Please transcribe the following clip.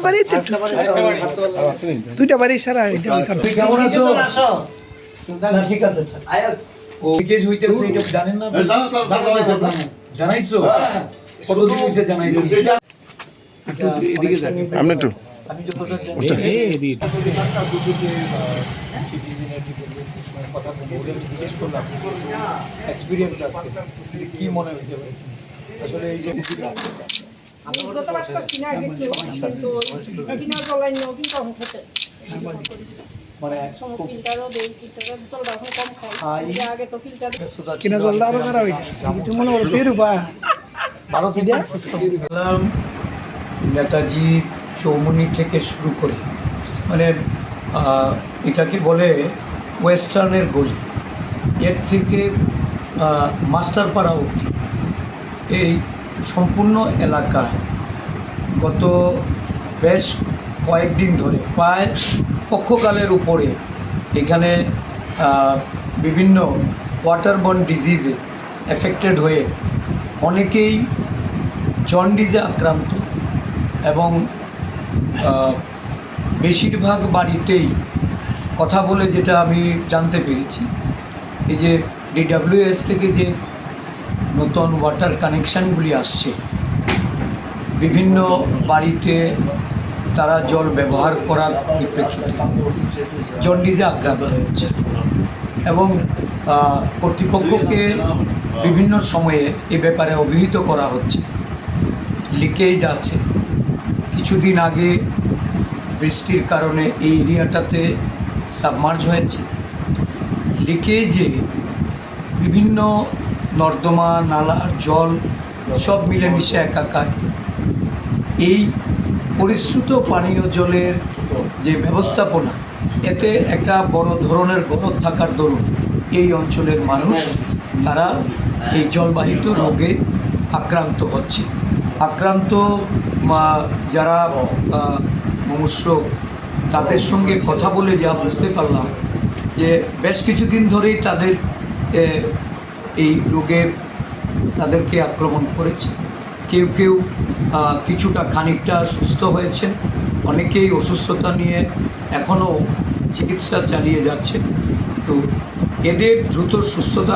বাড়ি দুইটা বাড়ি সারা কেমন আছো? ঠিক আছে ও কেজ হইতেছে এটা জানেন না? জানাইছো? কতদিন হইছে জানাইছো? এদিকে যান আপনি একটু আমি যতটা কথা জিজ্ঞেস করলাম এক্সপিরিয়েন্স আছে কি মনে হইতে পারে আসলে এই যে মানে কিনা জলটা আরো খারাপ হয়েছে মনে করো পেরুবা ভালো থেকে সুস্থ নেতাজি চৌমুনি থেকে শুরু করে মানে এটাকে বলে ওয়েস্টার্নের গলি, এর থেকে মাস্টারপাড়া অবধি এই সম্পূর্ণ এলাকায় গত বেশ কয়েকদিন ধরে প্রায় পক্ষকালের উপরে এখানে বিভিন্ন ওয়াটারবর্ন ডিজিজে এফেক্টেড হয়ে অনেকেই জন্ডিসে আক্রান্ত এবং বেশিরভাগ বাড়িতেই কথা বলে যেটা আমি জানতে পেরেছি এই যে DWS থেকে যে নতুন ওয়াটার কানেকশানগুলি আসছে বিভিন্ন বাড়িতে তারা জল ব্যবহার করার পরিপ্রেক্ষিতে জন্ডিসে আক্রান্ত হচ্ছে এবং কর্তৃপক্ষকে বিভিন্ন সময়ে এ ব্যাপারে অভিহিত করা হচ্ছে। লিকেজ আছে, কিছুদিন আগে বৃষ্টির কারণে এই এরিয়াটাতে সাবমার্জ হয়েছে, লিকেজে বিভিন্ন নর্দমা নালার জল সব মিলেমিশে একাকার। এই পরিশ্রুত পানীয় জলের যে ব্যবস্থাপনা এতে একটা বড় ধরনের গরদ থাকার দরুন এই অঞ্চলের মানুষ তারা এই জলবাহিত রোগে আক্রান্ত হচ্ছে। আক্রান্ত যারা মুমূর্ষ তাদের সঙ্গে কথা বলে যা বুঝতে পারলাম যে বেশ কিছুদিন ধরেই তাদের এই রোগে তাদেরকে আক্রমণ করেছে। কেউ কেউ কিছুটা খানিকটা সুস্থ হয়েছেন, অনেকেই অসুস্থতা নিয়ে এখনও চিকিৎসা চালিয়ে যাচ্ছে। তো এদের দ্রুত সুস্থতা